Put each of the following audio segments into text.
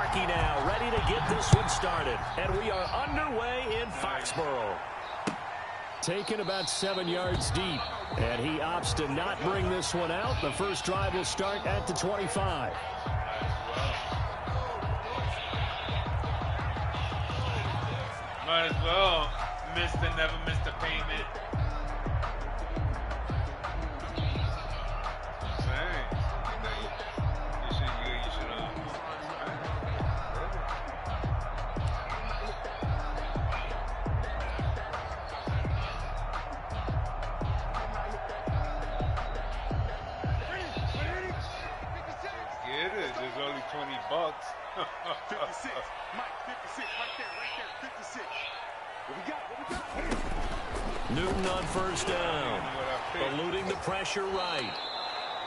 hockey now, ready to get this one started. And we are underway in Foxborough. Taken about 7 yards deep. And he opts to not bring this one out. The first drive will start at the 25. Might as well. Never missed a payment. There's only $20. 56. Mike, 56. Right there. 56. What we got? Newton on first down. Eluding the pressure right.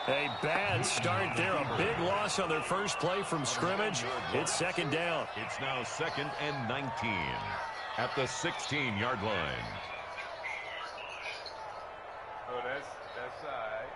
A bad start there. A big loss on their first play from scrimmage. It's second down. It's now 2nd and 19 at the 16-yard line. Oh, that's all right.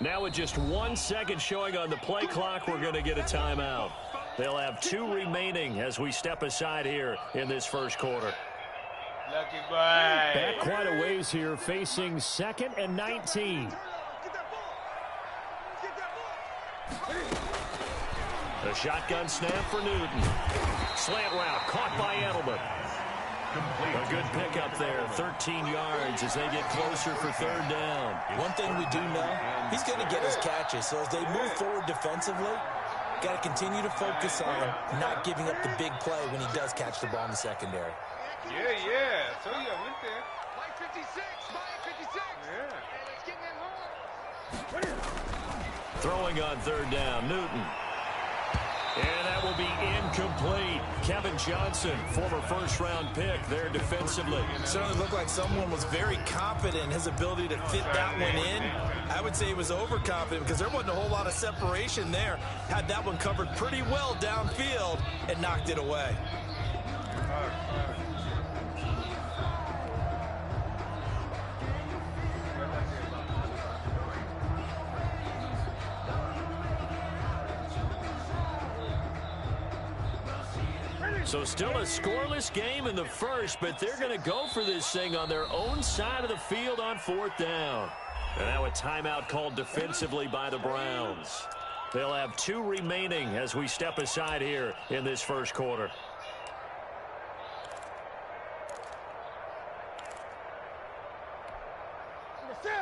Now with just 1 second showing on the play clock, we're going to get a timeout. They'll have 2 remaining as we step aside here in this first quarter. Lucky boy. Back quite a ways here, facing 2nd and 19. A shotgun snap for Newton. Slant route caught by Edelman. A good pickup there, 13 yards as they get closer for third down. One thing we do know, he's going to get his catches. So as they move forward defensively, got to continue to focus on not giving up the big play when he does catch the ball in the secondary. Yeah. I told you I went there. Mike 56. Mike 56. Yeah. Hey, let's get that home. Throwing on third down, Newton. And that will be incomplete. Kevin Johnson, former first-round pick there defensively. Certainly looked like someone was very confident in his ability to fit that one in. I would say he was overconfident because there wasn't a whole lot of separation there. Had that one covered pretty well downfield and knocked it away. So still a scoreless game in the first, but they're going to go for this thing on their own side of the field on 4th down. And now a timeout called defensively by the Browns. They'll have 2 remaining as we step aside here in this first quarter.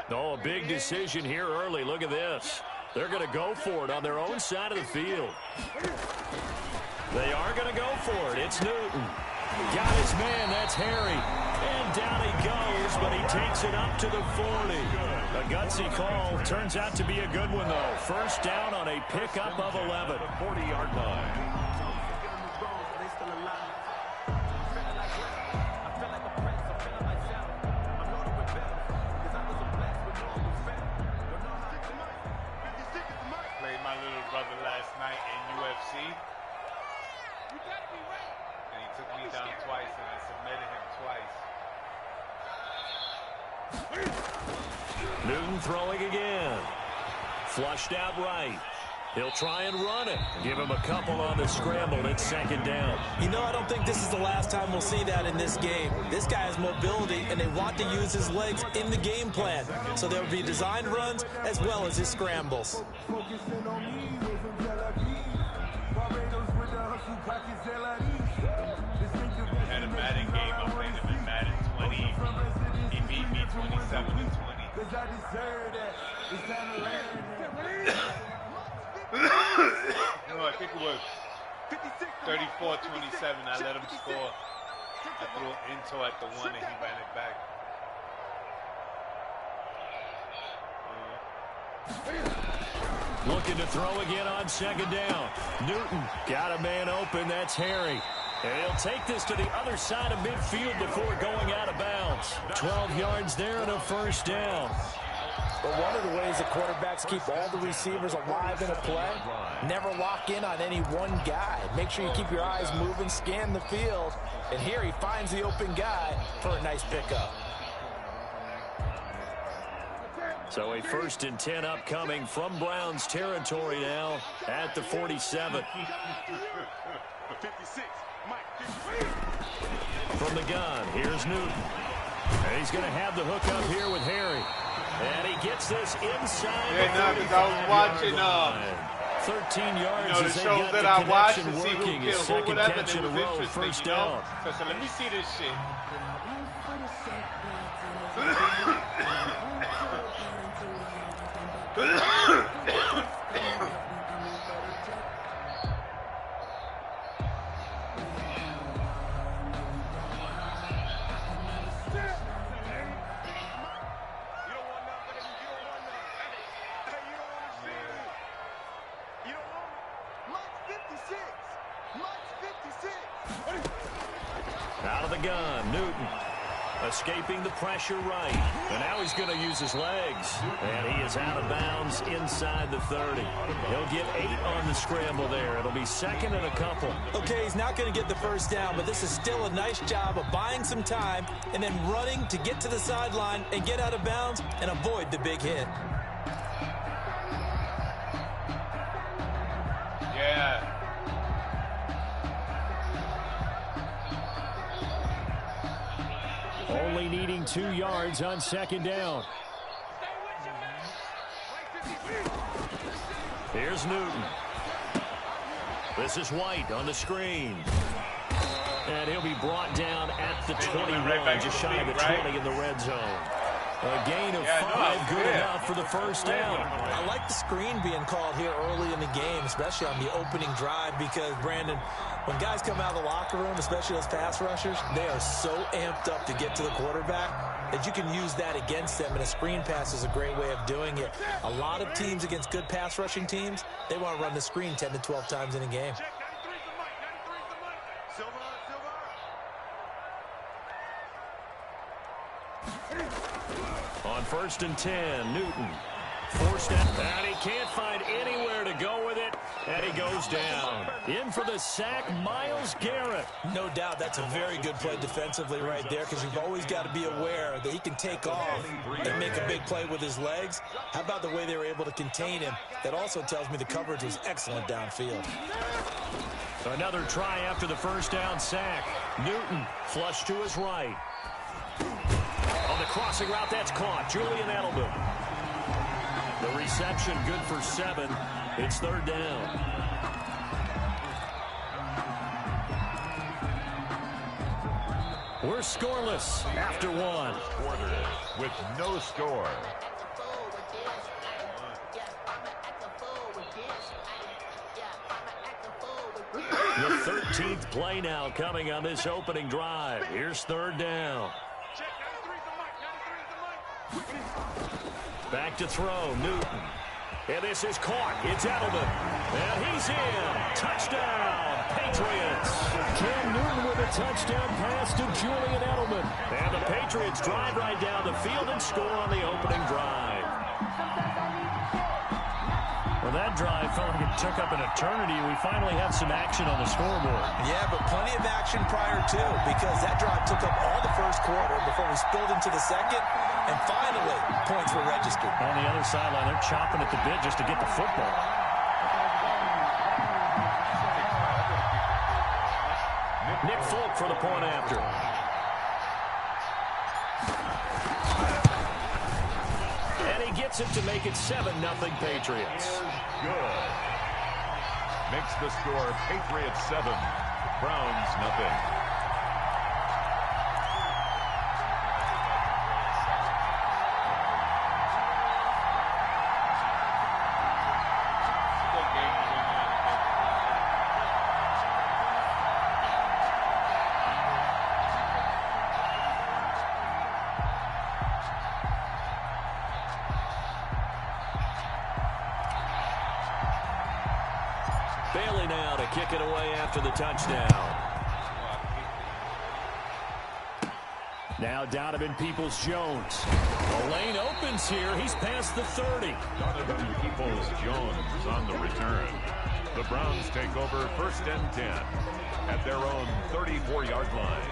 Oh, a big decision here early. Look at this. They're going to go for it on their own side of the field. They are going to go for it. It's Newton. Got his man. That's Harry. And down he goes, but he takes it up to the 40. A gutsy call. Turns out to be a good one, though. First down on a pickup of 11. 40-yard line. Played my little brother last night in UFC. And he took me down twice, and I submitted him twice. Newton throwing again. Flushed out right. He'll try and run it. Give him a couple on the scramble. It's second down. You know, I don't think this is the last time we'll see that in this game. This guy has mobility, and they want to use his legs in the game plan. So there will be designed runs as well as his scrambles. Had a Madden game, I played him in Madden 20. He beat me 27-20. No, I think it was 34-27. I let him score. I threw into at the 1 and he ran it back. Looking to throw again on second down. Newton got a man open. That's Harry. And he'll take this to the other side of midfield before going out of bounds. 12 yards there and a first down. But one of the ways that quarterbacks keep all the receivers alive in a play, never lock in on any one guy. Make sure you keep your eyes moving, scan the field. And here he finds the open guy for a nice pickup. So a 1st and 10 upcoming from Browns territory now at the 47. From the gun, here's Newton. And he's going to have the hook up here with Harry. And he gets this inside. Yeah, no, because I was watching 13 yards the as they shows got that the I watched connection to see who working. His killed who, second whatever, catch in a it was row, interesting, first you know? down. So let me see this shit. Out of the gun, Newton. Escaping the pressure right. And now he's going to use his legs. And he is out of bounds inside the 30. He'll get 8 on the scramble there. It'll be 2nd and a couple. Okay, he's not going to get the first down, but this is still a nice job of buying some time and then running to get to the sideline and get out of bounds and avoid the big hit. Yeah. Only needing 2 yards on 2nd down. Here's Newton. This is White on the screen. And he'll be brought down at the 21, just shy of the 20 in the red zone. A gain of 5, good enough for the first down. I like the screen being called here early in the game, especially on the opening drive, because, Brandon, when guys come out of the locker room, especially those pass rushers, they are so amped up to get to the quarterback that you can use that against them, and a screen pass is a great way of doing it. A lot of teams against good pass rushing teams, they want to run the screen 10 to 12 times in a game. On 1st and 10, Newton. Forced out, and he can't find anywhere to go with it, and he goes down. In for the sack, Myles Garrett. No doubt that's a very good play defensively right there, because you've always got to be aware that he can take off and make a big play with his legs. How about the way they were able to contain him? That also tells me the coverage was excellent downfield. Another try after the first down sack. Newton flush to his right. On the crossing route, that's caught. Julian Edelman. The reception good for 7. It's 3rd down. We're scoreless after 1. Quarter with no score. The 13th play now coming on this opening drive. Here's 3rd down. Back to throw, Newton. And this is caught. It's Edelman. And he's in. Touchdown, Patriots. Cam Newton with a touchdown pass to Julian Edelman. And the Patriots drive right down the field and score on the opening drive. Well, that drive felt like it took up an eternity. We finally have some action on the scoreboard. Yeah, but plenty of action prior to, because that drive took up all the first quarter before we spilled into the second, and finally, points were registered. On the other sideline, they're chopping at the bit just to get the football. Nick Folk for the point after. And he gets it to make it 7-0 Patriots. Good. Makes the score Patriots 7, Browns nothing. Bailey now to kick it away after the touchdown. Now Donovan Peoples-Jones. The lane opens here. He's past the 30. Donovan Peoples-Jones on the return. The Browns take over 1st and 10 at their own 34-yard line.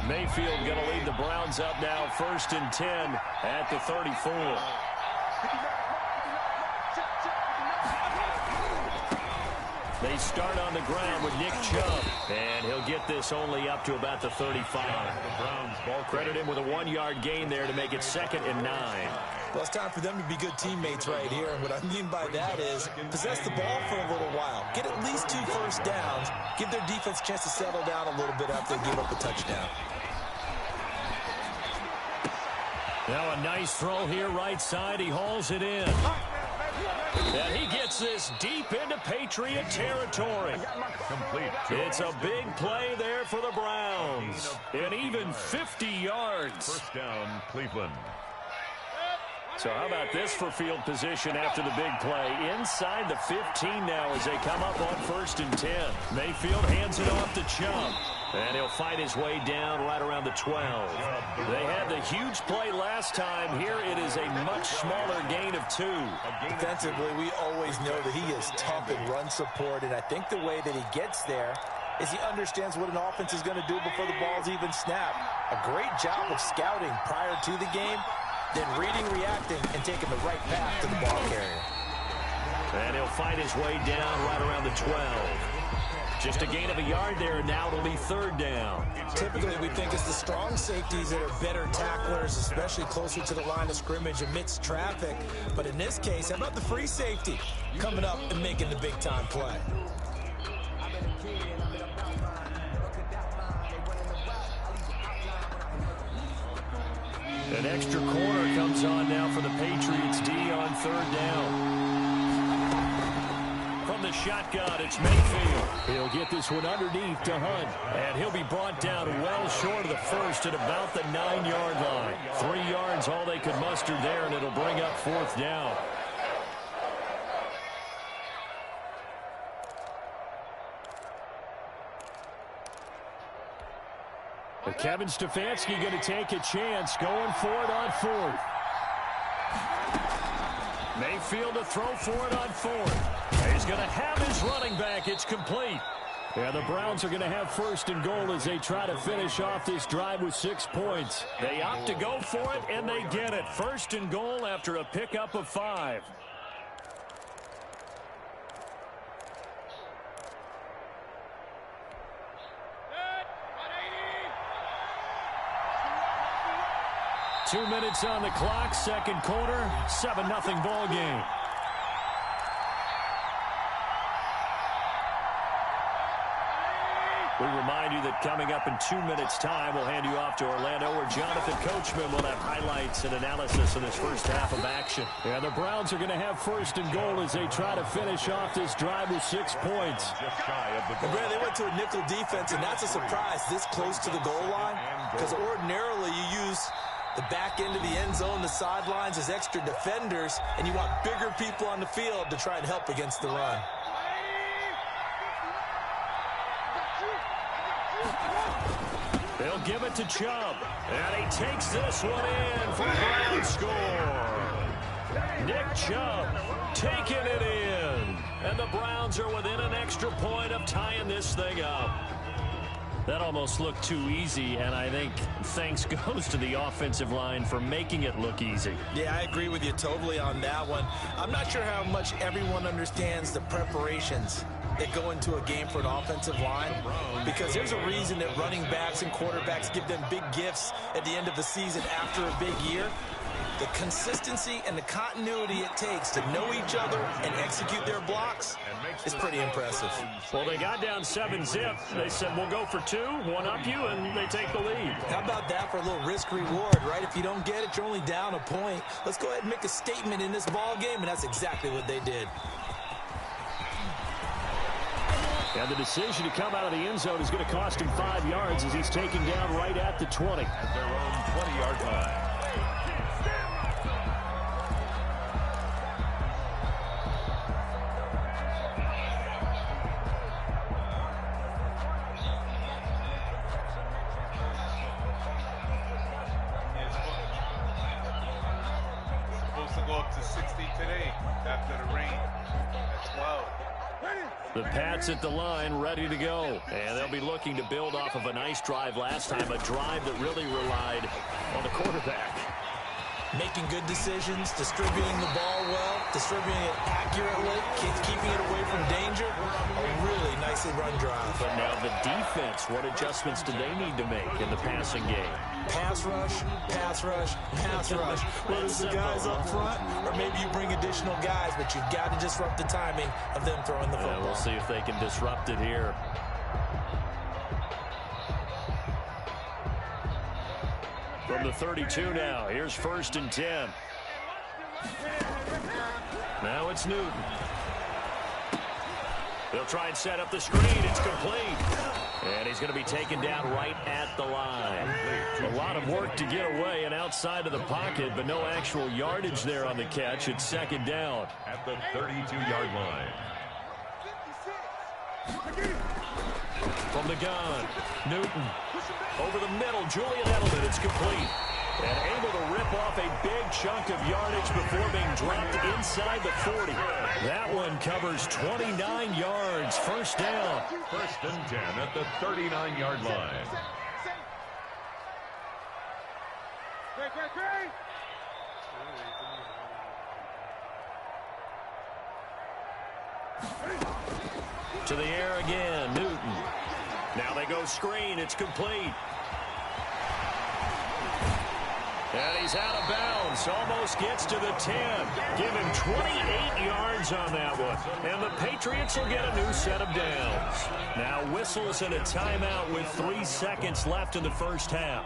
Mayfield going to lead the Browns up now 1st and 10 at the 34. They start on the ground with Nick Chubb, and he'll get this only up to about the 35. The Browns ball credit him with a 1-yard gain there to make it 2nd and 9. Well, it's time for them to be good teammates right here. And what I mean by that is possess the ball for a little while. Get at least 2 first downs. Give their defense a chance to settle down a little bit after they give up a touchdown. Now a nice throw here right side. He hauls it in. And he gets this deep into Patriot territory. complete. It's a big play there for the Browns. And even 50 yards. First down, Cleveland. So how about this for field position after the big play? Inside the 15 now as they come up on 1st and 10. Mayfield hands it off to Chubb. And he'll fight his way down right around the 12. They had the huge play last time. Here it is a much smaller gain of 2. Defensively, we always know that he is tough in run support, and I think the way that he gets there is he understands what an offense is going to do before the ball's even snapped. A great job of scouting prior to the game, then reading, reacting, and taking the right path to the ball carrier. And he'll fight his way down right around the 12. Just a gain of a yard there, and now it'll be 3rd down. Typically, we think it's the strong safeties that are better tacklers, especially closer to the line of scrimmage amidst traffic. But in this case, how about the free safety coming up and making the big-time play? An extra corner comes on now for the Patriots D on 3rd down. From the shotgun, it's Mayfield. He'll get this one underneath to Hunt. And he'll be brought down well short of the 1st at about the 9-yard line. 3 yards all they could muster there, and it'll bring up 4th down. But Kevin Stefanski going to take a chance, going for it on 4th. Mayfield to throw for it on 4th. He's going to have his running back. It's complete. And the Browns are going to have 1st and goal as they try to finish off this drive with 6 points. They opt to go for it, and they get it. 1st and goal after a pickup of 5. Two minutes on the clock, 2nd quarter, 7-0 ball game. We remind you that coming up in 2 minutes' time, we'll hand you off to Orlando, where Jonathan Coachman will have highlights and analysis of this first half of action. And the Browns are going to have 1st and goal as they try to finish off this drive with 6 points. Just shy of the And Brad, they went to a nickel defense, and that's a surprise this close to the goal line, because ordinarily you use the back end of the end zone, the sidelines as extra defenders, and you want bigger people on the field to try and help against the run. They'll give it to Chubb, and he takes this one in for the Browns score. Nick Chubb taking it in, and the Browns are within an extra point of tying this thing up. That almost looked too easy, and I think thanks goes to the offensive line for making it look easy. Yeah, I agree with you totally on that one. I'm not sure how much everyone understands the preparations that go into a game for an offensive line, because there's a reason that running backs and quarterbacks give them big gifts at the end of the season after a big year. The consistency and the continuity it takes to know each other and execute their blocks is pretty impressive. Well, they got down 7-zip. They said, we'll go for 2, one up you, and they take the lead. How about that for a little risk-reward, right? If you don't get it, you're only down a point. Let's go ahead and make a statement in this ball game, and that's exactly what they did. And the decision to come out of the end zone is going to cost him 5 yards as he's taken down right at the 20. At their own 20-yard line. Supposed to go up to 60 today after the rain at 12. The Pats at the line, ready to go. And they'll be looking to build off of a nice drive last time, a drive that really relied on the quarterback. Making good decisions, distributing the ball well, distributing it accurately, keeping it away from danger. A really nicely run drive. But now the defense, what adjustments do they need to make in the passing game? Pass rush, pass rush, pass rush. Whether it's the guys up front or maybe you bring additional guys, but you've got to disrupt the timing of them throwing the football. We'll see if they can disrupt it here. From the 32 now, here's 1st and 10. Now it's Newton. They'll try and set up the screen. It's complete. And he's going to be taken down right at the line. A lot of work to get away and outside of the pocket, but no actual yardage there on the catch. It's 2nd down. At the 32-yard line. From the gun, Newton. Over the middle, Julian Edelman. It's complete. And able to rip off a big chunk of yardage before being dropped inside the 40. That one covers 29 yards. 1st down. 1st and 10 at the 39-yard line. To the air again, Newton. Now they go screen. It's complete. And he's out of bounds. Almost gets to the 10. Give him 28 yards on that one. And the Patriots will get a new set of downs. Now whistles and a timeout with 3 seconds left in the 1st half.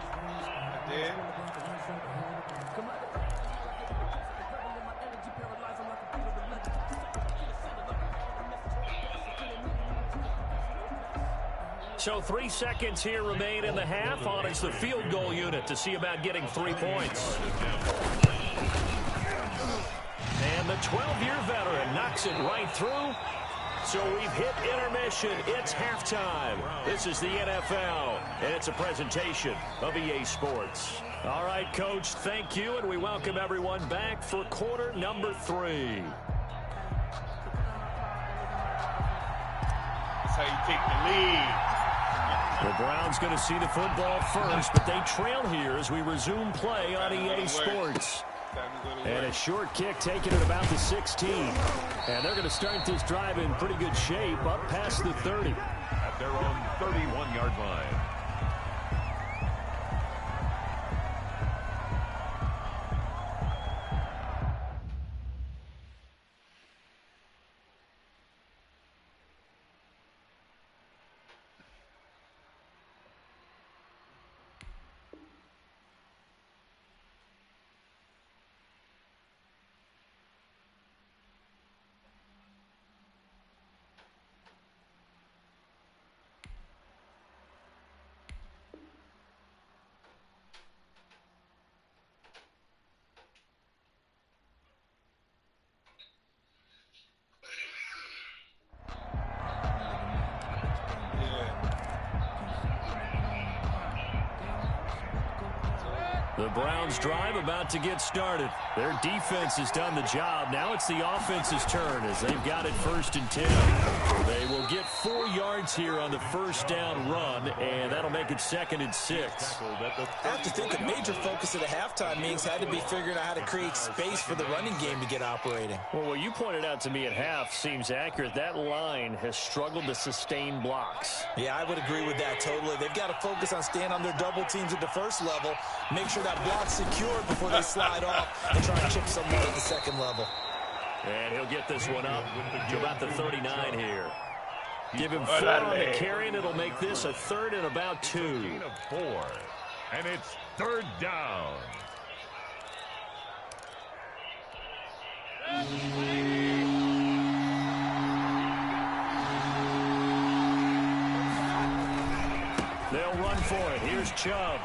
So 3 seconds here remain in the half. On it's the field goal unit to see about getting 3 points. And the 12-year veteran knocks it right through. So we've hit intermission. It's halftime. This is the NFL, and it's a presentation of EA Sports. All right, Coach, thank you, and we welcome everyone back for quarter number 3. That's how you take the lead. The Browns going to see the football first, but they trail here as we resume play on EA Sports. And a short kick taken at about the 16. And they're going to start this drive in pretty good shape up past the 30. At their own 31-yard line. The Browns drive about to get started. Their defense has done the job. Now it's the offense's turn as they've got it 1st and 10. They will get 4 yards here on the 1st down run, and that'll make it 2nd and 6. I have to think a major focus of the halftime meetings had to be figuring out how to create space for the running game to get operating. Well, what you pointed out to me at half seems accurate. That line has struggled to sustain blocks. Yeah, I would agree with that totally. They've got to focus on staying on their double teams at the 1st level, make sure that block's secured before they slide off and try and chip someone at the 2nd level. And he'll get this one up to about the 39 here. Give him 4 on the carry, and it'll make this a 3rd and about 2. Of 4. And it's 3rd down. run for it. Here's Chubb.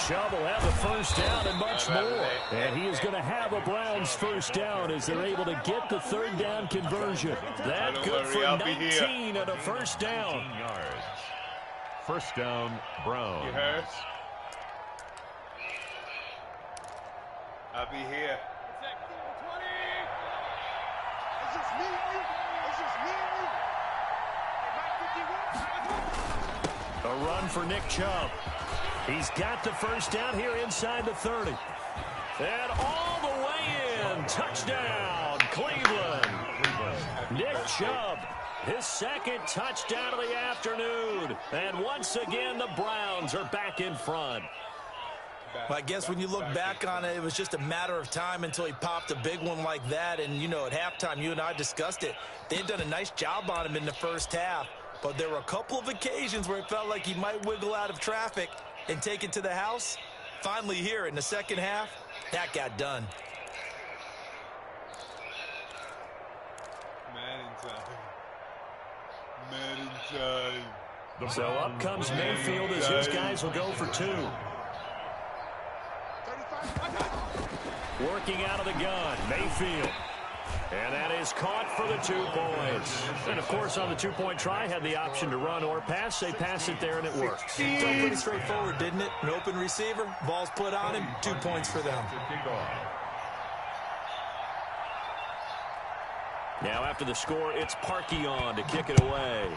Chubb will have the first down and much more. And he is going to have a Browns first down as they're able to get the third down conversion. That good for 19 and a first down. Yards. First down, Browns. You heard? I'll be here. It's just me and you. It's just me and you. A run for Nick Chubb. He's got the first down here inside the 30. And all the way in. Touchdown, Cleveland. Nick Chubb, his second touchdown of the afternoon. And once again, the Browns are back in front. Well, I guess when you look back on it, it was just a matter of time until he popped a big one like that. And, you know, at halftime, you and I discussed it. They had done a nice job on him in the first half. But there were a couple of occasions where it felt like he might wiggle out of traffic and take it to the house. Finally here in the second half, that got done. Man inside. So up comes Mayfield as his guys will go for 2. Working out of the gun, Mayfield. And that is caught for the 2 points. And, of course, on the 2-point try, had the option to run or pass. They pass it there, and it works. So pretty straightforward, didn't it? An open receiver, ball's put on him, 2 points for them. Now, after the score, it's Parkey on to kick it away.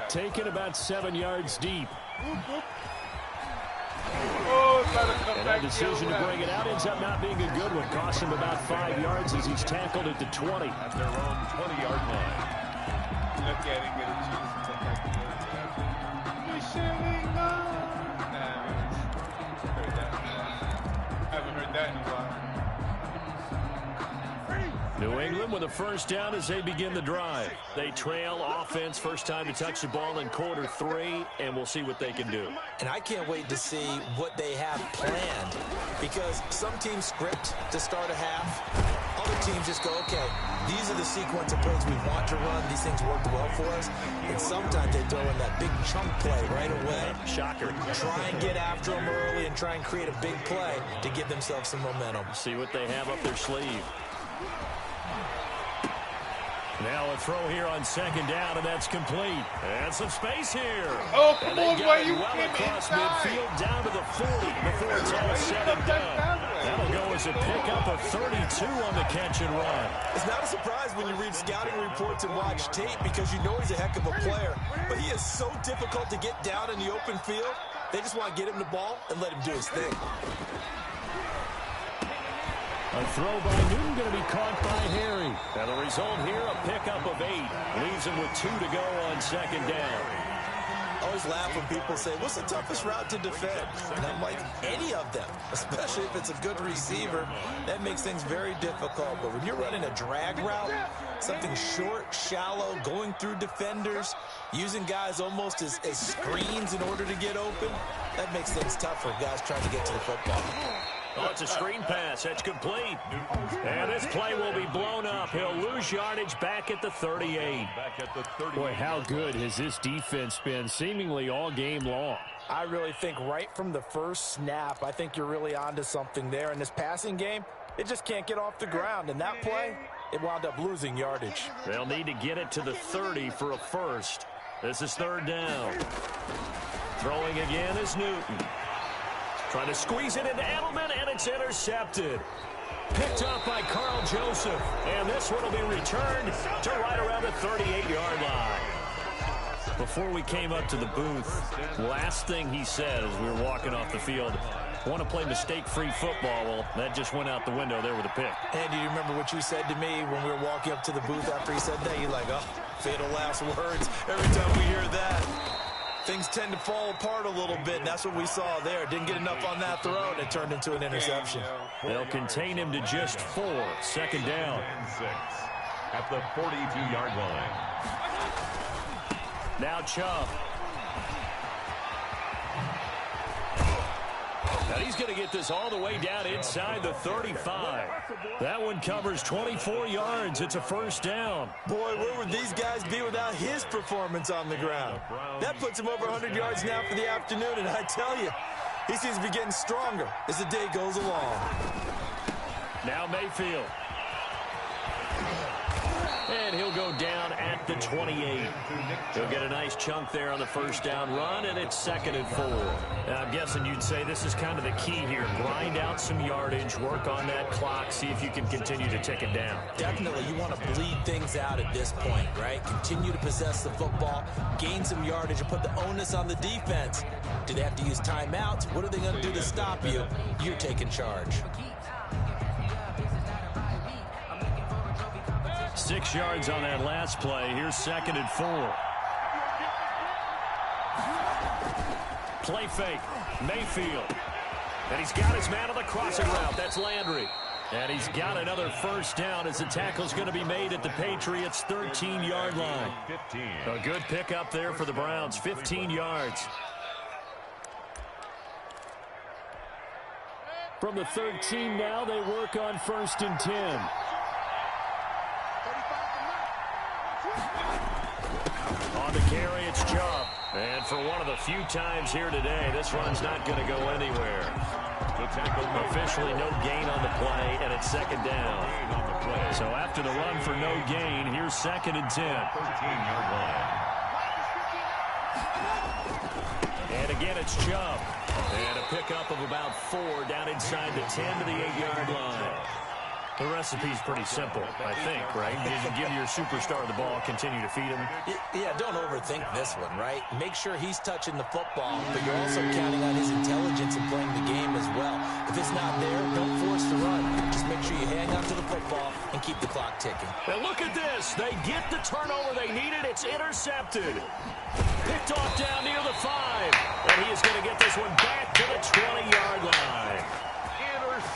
Taken about 7 yards deep. And that decision to bring it out ends up not being a good one. Cost him about 5 yards as he's tackled at the 20. At their own 20-yard line. Look at him get a chance to take out I haven't heard that in a while. New England with a first down as they begin the drive. They trail offense, first time to touch the ball in quarter 3, and we'll see what they can do. And I can't wait to see what they have planned, because some teams script to start a half. Other teams just go, okay, these are the sequence of plays we want to run. These things worked well for us. And sometimes they throw in that big chunk play right away. Shocker. Try and get after them early and try and create a big play to give themselves some momentum. See what they have up their sleeve. Now a throw here on second down, and that's complete. And some space here. Oh, come on, why you well came across inside? midfield down to the 40 before it's all said and done. That'll go as a pickup of 32 on the catch and run. It's not a surprise when you read scouting reports and watch tape, because you know he's a heck of a player. But he is so difficult to get down in the open field. They just want to get him the ball and let him do his thing. A throw by Newton going to be caught by Harry. And the result here, a pickup of 8. Leaves him with 2 to go on second down. I always laugh when people say, what's the toughest route to defend? And I'm like, any of them, especially if it's a good receiver. That makes things very difficult. But when you're running a drag route, something short, shallow, going through defenders, using guys almost as screens in order to get open, that makes things tough for guys trying to get to the football. Oh, it's a screen pass. That's complete. And this play will be blown up. He'll lose yardage back at the 38. Boy, how good has this defense been seemingly all game long? I really think right from the first snap, I think you're really onto something there. In this passing game, it just can't get off the ground. And that play, it wound up losing yardage. They'll need to get it to the 30 for a first. This is third down. Throwing again is Newton. Trying to squeeze it into Edelman, and it's intercepted. Picked up by Carl Joseph. And this one will be returned to right around the 38-yard line. Before we came up to the booth, last thing he said as we were walking off the field, want to play mistake-free football. Well, that just went out the window there with a pick. And do you remember what you said to me when we were walking up to the booth after he said that? You're like, oh, fatal last words. Every time we hear that, things tend to fall apart a little bit, and that's what we saw there. Didn't get enough on that throw, and it turned into an interception. They'll contain him to just 4. Second down. 6 at the 42-yard line. Now Chubb. And But he's going to get this all the way down inside the 35. That one covers 24 yards. It's a first down. Boy, where would these guys be without his performance on the ground? That puts him over 100 yards now for the afternoon, and I tell you, he seems to be getting stronger as the day goes along. Now Mayfield. And he'll go down at the 28. He'll get a nice chunk there on the first down run, and it's 2nd and 4. Now, I'm guessing you'd say this is kind of the key here. Grind out some yardage, work on that clock, see if you can continue to tick it down. Definitely. You want to bleed things out at this point, right? Continue to possess the football, gain some yardage, and put the onus on the defense. Do they have to use timeouts? What are they going to do to stop you? You're taking charge. 6 yards on that last play. Here's 2nd and 4. Play fake. Mayfield. And he's got his man on the crossing route. That's Landry. And he's got another first down as the tackle's going to be made at the Patriots' 13-yard line. A good pickup there for the Browns. 15 yards. From the 13 now, they work on 1st and 10. On the carry, it's Chubb. And for one of the few times here today, this run's not going to go anywhere. Officially no gain on the play, and it's 2nd down. So after the run for no gain, here's 2nd and 10. 13-yard line. And again, it's Chubb. And a pickup of about 4 down inside the 10 to the 8-yard line. The recipe's pretty simple, I think, right? You give your superstar the ball, continue to feed him. Yeah, don't overthink this one, right? Make sure he's touching the football, but you're also counting on his intelligence in playing the game as well. If it's not there, don't force the run. Just make sure you hang on to the football and keep the clock ticking. And look at this. They get the turnover they needed. It's intercepted. Picked off down near the 5. And he is going to get this one back to the 20-yard line.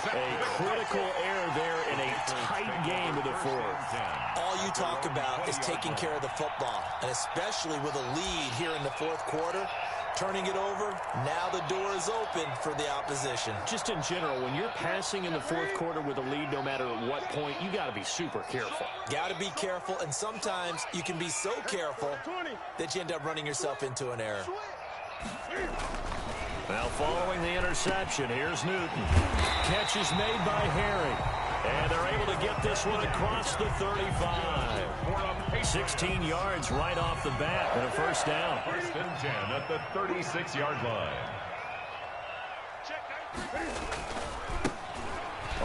A critical error there in a tight game to the 4th. All you talk about is taking care of the football, and especially with a lead here in the 4th quarter, turning it over, now the door is open for the opposition. Just in general, when you're passing in the 4th quarter with a lead, no matter at what point, you got to be super careful. Got to be careful, and sometimes you can be so careful that you end up running yourself into an error. Now following the interception, here's Newton. Catch is made by Harry. And they're able to get this one across the 35. 16 yards right off the bat and a first down. 1st and 10 at the 36-yard line.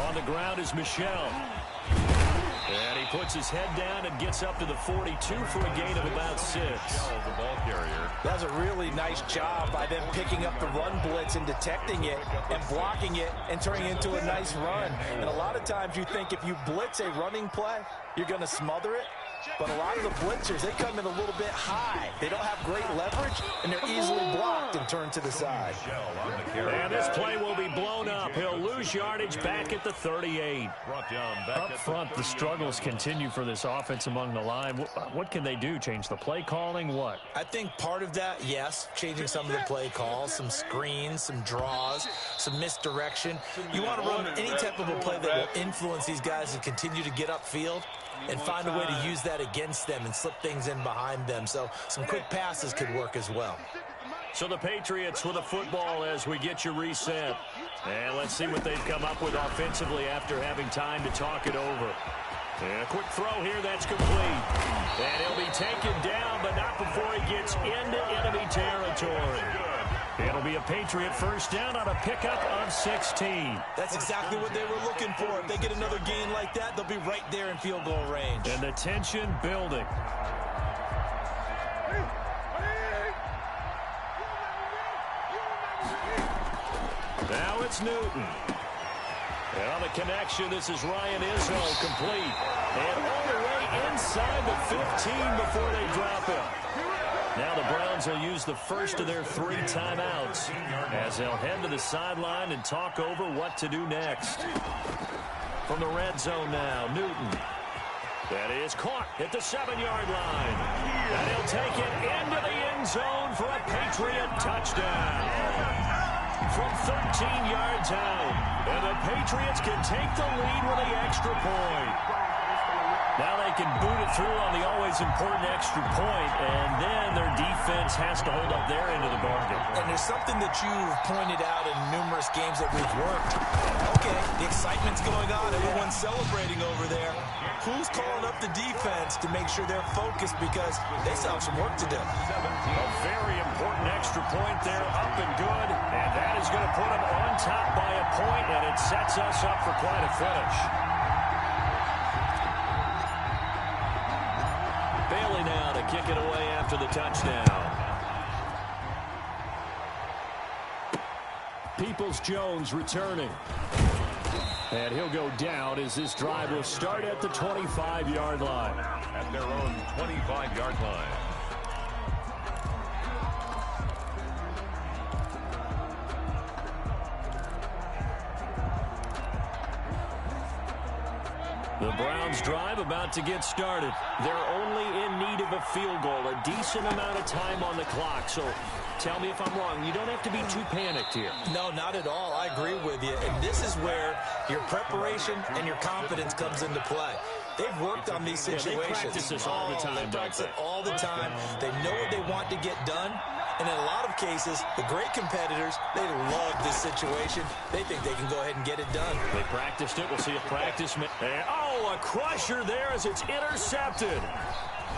On the ground is Michel. And he puts his head down and gets up to the 42 for a gain of about 6. The ball carrier. That was a really nice job by them picking up the run blitz and detecting it and blocking it and turning it into a nice run. And a lot of times you think if you blitz a running play, you're going to smother it. But a lot of the blitzers, they come in a little bit high. They don't have great leverage, and they're easily blocked and turned to the side. And this play will be blown up. He'll lose yardage back at the 38. Up front, the struggles continue for this offense among the line. What can they do? Change the play calling? What? I think part of that, yes, changing some of the play calls, some screens, some draws, some misdirection. You want to run any type of a play that will influence these guys to continue to get upfield and find a way to use that against them and slip things in behind them. So some quick passes could work as well. So the Patriots with the football as we get you reset. And let's see what they've come up with offensively after having time to talk it over. And a quick throw here, that's complete. And he'll be taken down, but not before he gets into enemy territory. It'll be a Patriot first down on a pickup of 16. That's exactly what they were looking for. If they get another gain like that, they'll be right there in field goal range. And the tension building. Now it's Newton. And on the connection, this is Ryan Izzo complete. And all the way inside the 15 before they drop him. Now the Browns will use the first of their 3 timeouts as they'll head to the sideline and talk over what to do next. From the red zone now, Newton. That is caught at the 7-yard line. And he'll take it into the end zone for a Patriot touchdown. From yards out. And the Patriots can take the lead with the extra point. Now they can boot it through on the always important extra point, and then their defense has to hold up their end of the bargain. And there's something that you've pointed out in numerous games that we've worked. Okay, the excitement's going on. Everyone's celebrating over there. Who's calling up the defense to make sure they're focused, because they still have some work to do? A very important extra point there, up and good, and that is going to put them on top by a point, and it sets us up for quite a finish. Bailey now to kick it away after the touchdown. Peoples-Jones returning. And he'll go down as this drive will start at the 25-yard line. At their own 25-yard line. The Browns drive about to get started. They're only in need of a field goal, a decent amount of time on the clock. So tell me if I'm wrong. You don't have to be too panicked here. No, not at all. I agree with you. And this is where your preparation and your confidence comes into play. They've worked on these situations. They practice this all the time, They practice it all the time. They know what they want to get done. And in a lot of cases, the great competitors, they love this situation. They think they can go ahead and get it done. They practiced it. We'll see if practice. And, a crusher there as it's intercepted.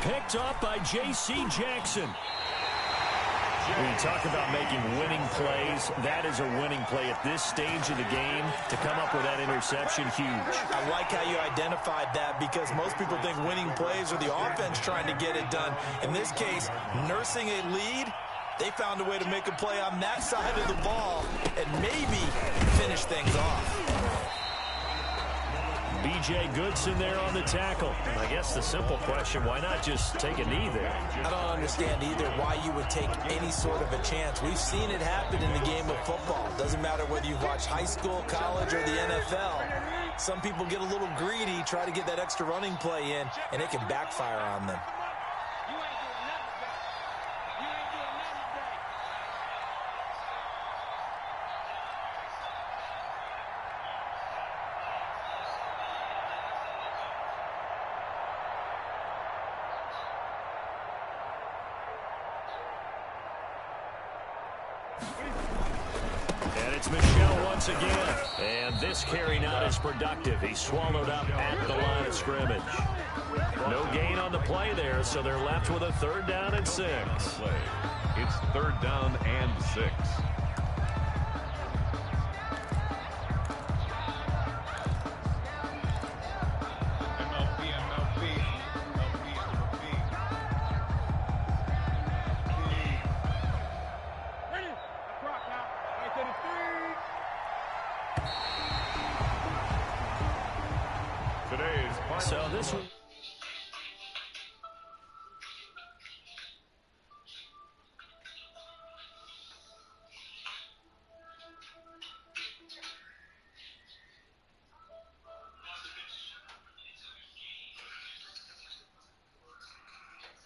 Picked up by J.C. Jackson. When you talk about making winning plays, that is a winning play at this stage of the game. To come up with that interception, huge. I like how you identified that, because most people think winning plays are the offense trying to get it done. In this case, nursing a lead, they found a way to make a play on that side of the ball and maybe finish things off. B.J. Goodson there on the tackle. I guess the simple question, why not just take a knee there? I don't understand either why you would take any sort of a chance. We've seen it happen in the game of football. Doesn't matter whether you've watched high school, college, or the NFL. Some people get a little greedy, try to get that extra running play in, and it can backfire on them. And it's Michel once again. And this carry not as productive. He's swallowed up at the line of scrimmage. No gain on the play there, so they're left with a 3rd down and 6. It's 3rd down and 6. So this one.